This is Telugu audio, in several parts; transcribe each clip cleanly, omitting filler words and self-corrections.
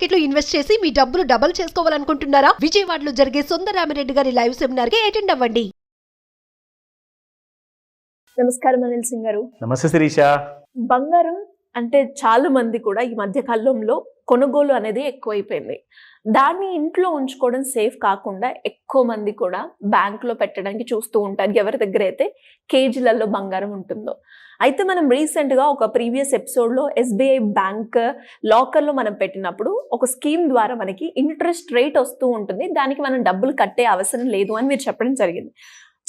మార్కెట్ లో ఇన్వెస్ట్ చేసి మీ డబ్బులు డబుల్ చేసుకోవాలనుకుంటున్నారా? విజయవాడలో జరిగే సుందరరామిరెడ్డి గారి లైవ్ సెమినార్ కి అటెండ్ అవ్వండి. నమస్కారం అనిల్ సింగ్ గారు. నమస్తే శిరీష. బంగారం అంటే చాలా మంది కూడా ఈ మధ్య కాలంలో కొనుగోలు అనేది ఎక్కువైపోయింది. దాన్ని ఇంట్లో ఉంచుకోవడం సేఫ్ కాకుండా ఎక్కువ మంది కూడా బ్యాంకులో పెట్టడానికి చూస్తూ ఉంటారు, ఎవరి దగ్గర అయితే కేజీలలో బంగారం ఉంటుందో. అయితే మనం రీసెంట్గా ఒక ప్రీవియస్ ఎపిసోడ్లో ఎస్బీఐ బ్యాంక్ లాకర్లో మనం పెట్టినప్పుడు ఒక స్కీమ్ ద్వారా మనకి ఇంట్రెస్ట్ రేట్ వస్తూ ఉంటుంది, దానికి మనం డబ్బులు కట్టే అవసరం లేదు అని మీరు చెప్పడం జరిగింది.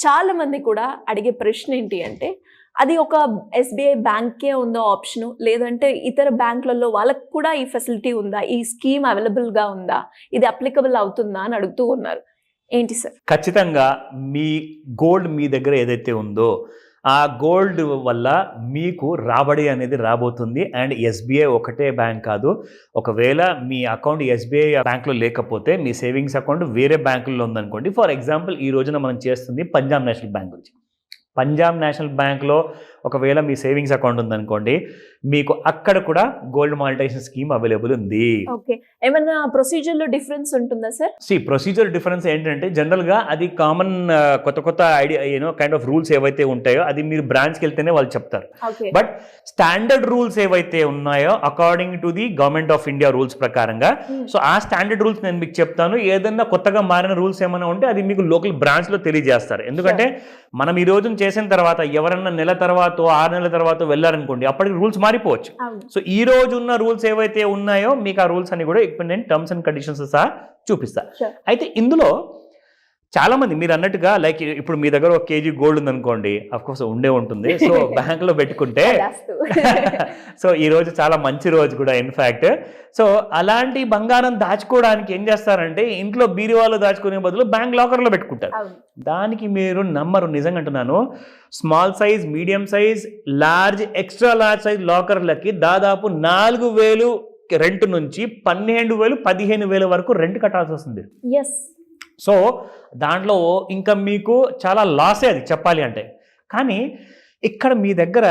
చాలా మంది కూడా అడిగే ప్రశ్న ఏంటి అంటే, అది ఒక ఎస్బీఐ బ్యాంకే ఉందో ఆప్షను, లేదంటే ఇతర బ్యాంకులలో వాళ్ళకు కూడా ఈ ఫెసిలిటీ ఉందా, ఈ స్కీమ్ అవైలబుల్గా ఉందా, ఇది అప్లికబుల్ అవుతుందా అని అడుగుతూ ఉన్నారు. ఏంటి సార్? ఖచ్చితంగా మీ గోల్డ్ మీ దగ్గర ఏదైతే ఉందో ఆ గోల్డ్ వల్ల మీకు రాబడి అనేది రాబోతుంది. అండ్ ఎస్బీఐ ఒకటే బ్యాంక్ కాదు, ఒకవేళ మీ అకౌంట్ ఎస్బీఐ బ్యాంక్లో లేకపోతే మీ సేవింగ్స్ అకౌంట్ వేరే బ్యాంకుల్లో ఉందనుకోండి. ఫర్ ఎగ్జాంపుల్ ఈ రోజున మనం చేస్తుంది పంజాబ్ నేషనల్ బ్యాంక్ గురించి. పంజాబ్ నేషనల్ బ్యాంక్లో ఒకవేళ మీ సేవింగ్స్ అకౌంట్ ఉందనుకోండి, మీకు అక్కడ కూడా గోల్డ్ మానిటైజేషన్ స్కీమ్ అవైలబుల్ ఉంది. ఓకే, ఏమన్నా ప్రొసీజర్లో డిఫరెన్స్ ఉంటుందా సార్? ప్రొసీజర్ డిఫరెన్స్ ఏంటంటే, జనరల్గా అది కామన్ కొత్త ఐడియా కైండ్ ఆఫ్ రూల్స్ ఏవైతే ఉంటాయో అది మీరు బ్రాంచ్కి వెళ్తేనే వాళ్ళు చెప్తారు. బట్ స్టాండర్డ్ రూల్స్ ఏవైతే ఉన్నాయో according to the government of India rules ప్రకారంగా, సో ఆ స్టాండర్డ్ రూల్స్ నేను మీకు చెప్తాను. ఏదన్నా కొత్తగా మారిన రూల్స్ ఏమైనా ఉంటే అది మీకు లోకల్ బ్రాంచ్లో తెలియజేస్తారు. ఎందుకంటే మనం ఈ రోజున చేసిన తర్వాత ఎవరన్నా నెల తర్వాత 6 నెలల తర్వాత వెళ్ళారనుకోండి, అప్పటికి రూల్స్ మారిపోవచ్చు. సో ఈ రోజు ఉన్న రూల్స్ ఏవైతే ఉన్నాయో మీకు ఆ రూల్స్ అన్ని కూడా ఇప్పుడు నేను టర్మ్స్ అండ్ కండిషన్స్ సహా చూపిస్తా. అయితే ఇందులో చాలా మంది మీరు అన్నట్టుగా లైక్ ఇప్పుడు మీ దగ్గర 1 కేజీ గోల్డ్ ఉందనుకోండి, అఫ్కోర్స్ ఉండే ఉంటుంది. సో బ్యాంకులో పెట్టుకుంటే సో ఈ రోజు చాలా మంచి రోజు కూడా ఇన్ఫ్యాక్ట్. సో అలాంటి బంగారం దాచుకోవడానికి ఏం చేస్తారంటే, ఇంట్లో బీరువాలో దాచుకునే బదులు బ్యాంక్ లాకర్లో పెట్టుకుంటారు. దానికి మీరు నమ్మరు, నిజంగా అంటున్నాను, small size, medium size, large, extra large size లాకర్లకి దాదాపు 4,000 రెంట్ నుంచి 12,000, 15,000 వరకు రెంట్ కట్టాల్సి వస్తుంది. సో దాంట్లో ఇంకా మీకు చాలా లాసే అది చెప్పాలి అంటే. కానీ ఇక్కడ మీ దగ్గర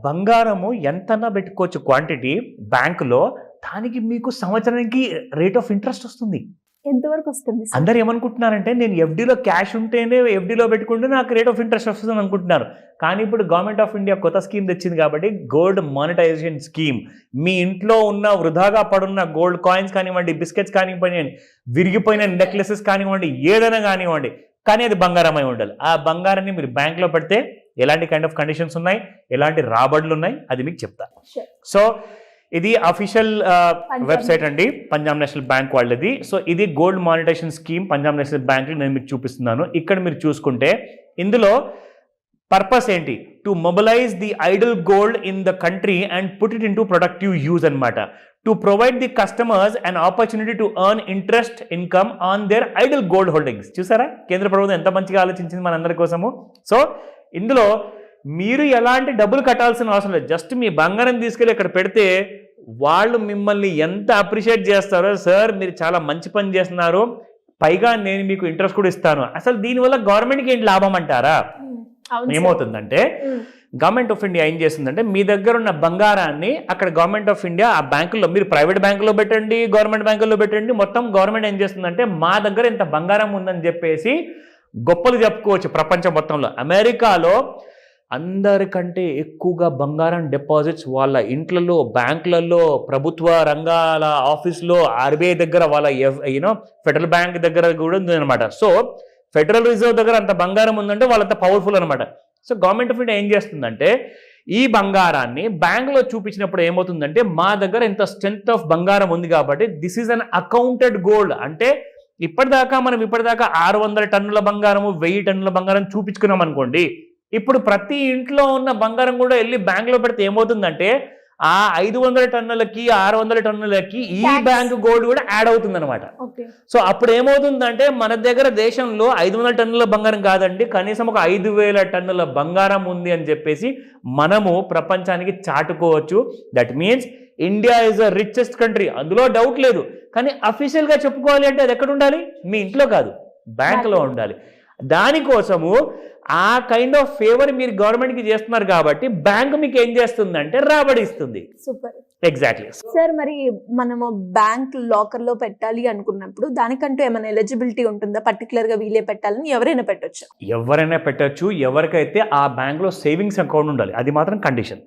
బంగారము ఎంతన్నా పెట్టుకోవచ్చు క్వాంటిటీ బ్యాంకులో, దానికి మీకు సంవత్సరానికి రేట్ ఆఫ్ ఇంట్రెస్ట్ వస్తుంది. ఎంతవరకు వస్తుంది? అందరు ఏమనుకుంటున్నారంటే, నేను ఎఫ్డీలో క్యాష్ ఉంటేనే ఎఫ్డీలో పెట్టుకుంటే నాకు రేట్ ఆఫ్ ఇంట్రెస్ట్ వస్తుంది అనుకుంటున్నారు. కానీ ఇప్పుడు గవర్నమెంట్ ఆఫ్ ఇండియా కొత్త స్కీమ్ తెచ్చింది కాబట్టి, గోల్డ్ మానిటైజేషన్ స్కీమ్. మీ ఇంట్లో ఉన్న వృధాగా పడున్న గోల్డ్ కాయిన్స్ కానివ్వండి, బిస్కెట్స్ కానివ్వండి, విరిగిపోయిన నెక్లెసెస్ కానివ్వండి, ఏదైనా కానివ్వండి, కానీ అది బంగారమై ఉండాలి. ఆ బంగారాన్ని మీరు బ్యాంక్లో పెడితే ఎలాంటి కైండ్ ఆఫ్ కండిషన్స్ ఉన్నాయి, ఎలాంటి రాబడులు ఉన్నాయి, అది మీకు చెప్తా. సో ఇది అఫీషియల్ వెబ్సైట్ అండి, పంజాబ్ నేషనల్ బ్యాంక్ వాళ్ళది. సో ఇది gold monetisation scheme Punjab national బ్యాంక్లో నేను మీకు చూపిస్తున్నాను. ఇక్కడ మీరు చూసుకుంటే ఇందులో పర్పస్ ఏంటి, to mobilize the idle gold in the country and put it into productive use అనమాట. To provide the customers and opportunity to earn interest income on their idle gold holdings. చూసారా కేంద్ర ప్రభుత్వం ఎంత మంచిగా ఆలోచించింది మనందరి కోసము. సో ఇందులో మీరు ఎలాంటి డబ్బులు కట్టాల్సిన అవసరం లేదు, జస్ట్ మీ బంగారం తీసుకెళ్ళి ఇక్కడ పెడితే వాళ్ళు మిమ్మల్ని ఎంత అప్రిషియేట్ చేస్తారో, సార్ మీరు చాలా మంచి పని చేస్తున్నారు, పైగా నేను మీకు ఇంట్రెస్ట్ కూడా ఇస్తాను. అసలు దీనివల్ల గవర్నమెంట్కి ఏంటి లాభం అంటారా? ఏమవుతుందంటే, గవర్నమెంట్ ఆఫ్ ఇండియా ఏం చేస్తుందంటే, మీ దగ్గర ఉన్న బంగారాన్ని అక్కడ గవర్నమెంట్ ఆఫ్ ఇండియా ఆ బ్యాంకుల్లో, మీరు ప్రైవేట్ బ్యాంకులో పెట్టండి, గవర్నమెంట్ బ్యాంకుల్లో పెట్టండి, మొత్తం గవర్నమెంట్ ఏం చేస్తుందంటే మా దగ్గర ఇంత బంగారం ఉందని చెప్పేసి గొప్పలు చెప్పుకోవచ్చు ప్రపంచం మొత్తంలో. అమెరికాలో అందరికంటే ఎక్కువగా బంగారం డిపాజిట్స్ వాళ్ళ ఇంట్లలో, బ్యాంకులలో, ప్రభుత్వ రంగాల ఆఫీస్లో, ఆర్బీఐ దగ్గర, వాళ్ళ ఫెడరల్ బ్యాంక్ దగ్గర కూడా ఉంది అనమాట. సో ఫెడరల్ రిజర్వ్ దగ్గర అంత బంగారం ఉందంటే వాళ్ళంత పవర్ఫుల్ అనమాట. సో గవర్నమెంట్ ఆఫ్ ఇండియా ఏం చేస్తుందంటే, ఈ బంగారాన్ని బ్యాంకులో చూపించినప్పుడు ఏమవుతుందంటే, మా దగ్గర ఇంత స్ట్రెంత్ ఆఫ్ బంగారం ఉంది కాబట్టి this is an accounted gold. అంటే ఇప్పటిదాకా 600 టన్నుల బంగారము, 1000 టన్నుల బంగారం చూపించుకున్నాం అనుకోండి, ఇప్పుడు ప్రతి ఇంట్లో ఉన్న బంగారం కూడా వెళ్ళి బ్యాంకులో పెడితే ఏమవుతుందంటే, ఆ 500 టన్నులకి 600 టన్నులకి ఈ బ్యాంక్ గోల్డ్ కూడా యాడ్ అవుతుంది అనమాట. సో అప్పుడు ఏమవుతుందంటే, మన దగ్గర దేశంలో 500 టన్నుల బంగారం కాదండి, కనీసం ఒక 5,000 టన్నుల బంగారం ఉంది అని చెప్పేసి మనము ప్రపంచానికి చాటుకోవచ్చు. That means India is the richest country, అందులో డౌట్ లేదు. కానీ అఫీషియల్గా చెప్పుకోవాలి అంటే అది ఎక్కడ ఉండాలి? మీ ఇంట్లో కాదు, బ్యాంకులో ఉండాలి. దానికోసము ఆ కైండ్ ఆఫ్ ఫేవర్ మీరు గవర్నమెంట్కి చేస్తున్నారు కాబట్టి బ్యాంక్ మీకు ఏం చేస్తుందంటే రాబడి ఇస్తుంది. సూపర్. ఎగ్జాక్ట్లీ. సార్ మరి మనము బ్యాంక్ లాకర్ లో పెట్టాలి అనుకున్నప్పుడు దానికంటూ ఏమైనా ఎలిజిబిలిటీ ఉంటుందా? పర్టికులర్ గా వీలే పెట్టాలని ఎవరైనా పెట్టొచ్చు? ఎవరైనా పెట్టచ్చు. ఎవరికైతే ఆ బ్యాంక్లో సేవింగ్స్ అకౌంట్ ఉండాలి, అది మాత్రం కండిషన్.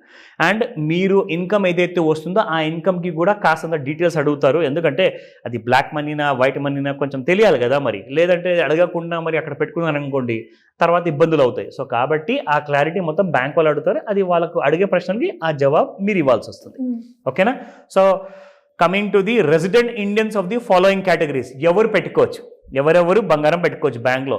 అండ్ మీరు ఇన్కమ్ ఏదైతే వస్తుందో ఆ ఇన్కమ్కి కూడా కాస్తంత డీటెయిల్స్ అడుగుతారు. ఎందుకంటే అది బ్లాక్ మనీనా వైట్ మనీనా కొంచెం తెలియాలి కదా మరి. లేదంటే అడగకుండా మరి అక్కడ పెట్టుకున్నాను అనుకోండి తర్వాత ఇబ్బందులు అవుతాయి. సో కాబట్టి ఆ క్లారిటీ మొత్తం బ్యాంక్ వాళ్ళు అడుగుతారు. అది వాళ్ళకు అడిగే ప్రశ్నలకి ఆ జవాబు మీరు ఇవ్వాల్సి వస్తుంది. ఓకేనా? So coming to the resident Indians of the following categories. ఎవరు పెట్టుకోవచ్చు, ఎవరెవరు బంగారం పెట్టుకోవచ్చు బ్యాంక్లో?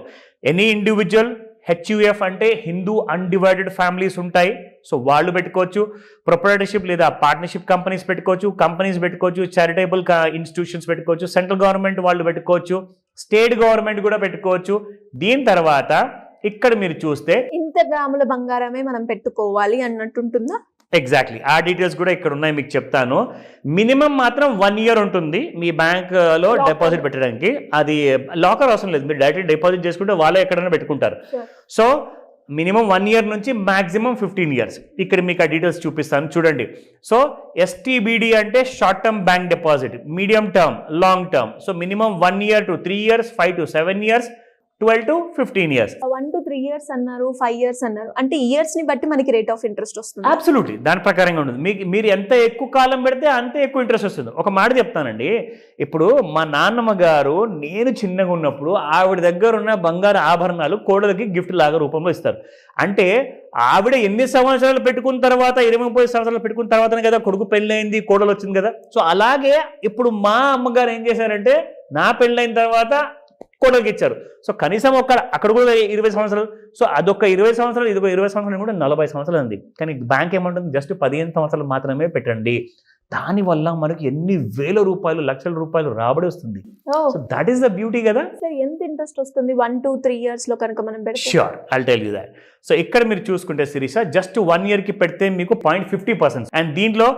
ఎనీ ఇండివిజువల్, హెచ్యుఎఫ్ అంటే హిందూ అన్డివైడెడ్ ఫ్యామిలీస్ ఉంటాయి, సో వాళ్ళు పెట్టుకోవచ్చు. ప్రొప్రైటర్షిప్ లేదా పార్ట్నర్షిప్ కంపెనీస్ పెట్టుకోవచ్చు, కంపెనీస్ పెట్టుకోవచ్చు, చారిటబుల్ ఇన్స్టిట్యూషన్స్ పెట్టుకోవచ్చు, సెంట్రల్ గవర్నమెంట్ వాళ్ళు పెట్టుకోవచ్చు, స్టేట్ గవర్నమెంట్ కూడా పెట్టుకోవచ్చు. దీని తర్వాత ఇక్కడ మీరు చూస్తే ఇంత గ్రాముల బంగారమే మనం పెట్టుకోవాలి అన్నట్టుంటుందా? ఎగ్జాక్ట్లీ ఆ డీటెయిల్స్ కూడా ఇక్కడ ఉన్నాయి, మీకు చెప్తాను. మినిమం మాత్రం 1 year ఉంటుంది మీ బ్యాంక్లో డిపాజిట్ పెట్టడానికి. అది లాకర్ అవసరం లేదు, మీరు డైరెక్ట్ డిపాజిట్ చేసుకుంటే వాళ్ళే ఎక్కడైనా పెట్టుకుంటారు. సో మినిమం 1 year నుంచి మ్యాక్సిమం 15 years. ఇక్కడ మీకు ఆ డీటెయిల్స్ చూపిస్తాను చూడండి. సో ఎస్టీబీడీ అంటే short term bank deposit, medium term, long term. So minimum 1 year to 3 years, 5 to 7 years, 12 to 15 years. 1 to 3 years అన్నారు, 5 years అన్నారు. అంటే ఇయర్స్ ని బట్టి మనకి రేట్ ఆఫ్ ఇంట్రెస్ట్ వస్తుంది? అబ్సల్యూట్లీ, దాని ప్రకారంగా ఉంటుంది. మీరు ఎంత ఎక్కువ కాలం పెడితే అంతే ఎక్కువ ఇంట్రెస్ట్ వస్తుంది. ఒక మాట చెప్తానండి, ఇప్పుడు మా నాన్నమ్మ గారు నేను చిన్నగా ఉన్నప్పుడు ఆవిడ దగ్గర ఉన్న బంగారు ఆభరణాలు కోడలకి గిఫ్ట్ లాగా రూపంలో ఇస్తారు. అంటే ఆవిడ ఎన్ని సంవత్సరాలు పెట్టుకున్న తర్వాత, 20-30 సంవత్సరాలు పెట్టుకున్న తర్వాతనే కదా కొడుకు పెళ్ళైంది, కోడలు వచ్చింది కదా. సో అలాగే ఇప్పుడు మా అమ్మగారు ఏం చేశారంటే నా పెళ్ళైన తర్వాత కోడలికి ఇచ్చారు. సో కనీసం అక్కడ కూడా 20 సంవత్సరాలు. సో అదొక 20 సంవత్సరాలు, ఇదొక 20 సంవత్సరాలు కూడా 40 సంవత్సరాలు ఉంది. కానీ బ్యాంక్ ఏమంటుంది, జస్ట్ 15 సంవత్సరాలు మాత్రమే పెట్టండి. దానివల్ల మనకి ఎన్ని వేల రూపాయలు, లక్షల రూపాయలు రాబడి వస్తుంది. So that is the beauty కదా. సార్ ఎంత ఇంట్రెస్ట్ వస్తుంది 1 to 3 years లో కనుక మనం పెడితే? Sure, I'll tell you that. So ఇక్కడ మీరు చూసుకుంటే శిరీష, జస్ట్ 1 year కి పెడితే మీకు 0.50%, అండ్ దీంట్లో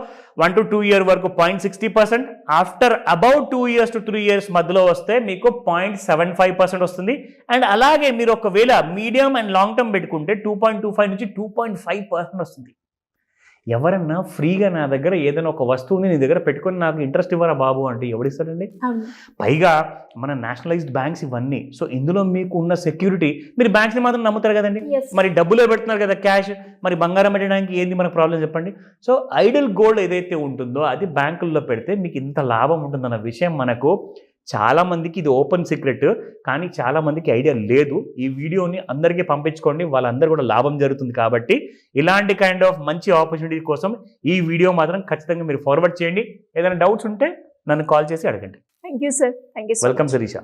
1 to 2 year వరకు 0.60%. After about 2 years to 3 years మధ్యలో వస్తే మీకు 0.75% వస్తుంది. అండ్ అలాగే మీరు ఒకవేళ మీడియం అండ్ లాంగ్ టర్మ్ పెట్టుకుంటే 2.25 నుంచి 2.5% వస్తుంది. ఎవరన్నా ఫ్రీగా నా దగ్గర ఏదైనా ఒక వస్తువుని నీ దగ్గర పెట్టుకొని నాకు ఇంట్రెస్ట్ ఇవ్వరా బాబు అంటే ఎవడిస్తాడండి? పైగా మన నేషనలైజ్డ్ బ్యాంక్స్ ఇవన్నీ. సో ఇందులో మీకు ఉన్న సెక్యూరిటీ, మీరు బ్యాంక్స్ని మాత్రం నమ్ముతారు కదండి. మరి డబ్బులో పెడుతున్నారు కదా క్యాష్, మరి బంగారం పెట్టడానికి ఏంది మన ప్రాబ్లం చెప్పండి. సో ఐడల్ గోల్డ్ ఏదైతే ఉంటుందో అది బ్యాంకుల్లో పెడితే మీకు ఇంత లాభం ఉంటుందన్న విషయం మనకు చాలా మందికి ఇది ఓపెన్ సీక్రెట్, కానీ చాలా మందికి ఐడియా లేదు. ఈ వీడియోని అందరికీ పంపించుకోండి, వాళ్ళందరూ కూడా లాభం జరుగుతుంది. కాబట్టి ఇలాంటి కైండ్ ఆఫ్ మంచి ఆపర్చునిటీ కోసం ఈ వీడియో మాత్రం ఖచ్చితంగా మీరు ఫార్వర్డ్ చేయండి. ఏదైనా డౌట్స్ ఉంటే నన్ను కాల్ చేసి అడగండి. Thank you sir. Thank you. Welcome Sirisha.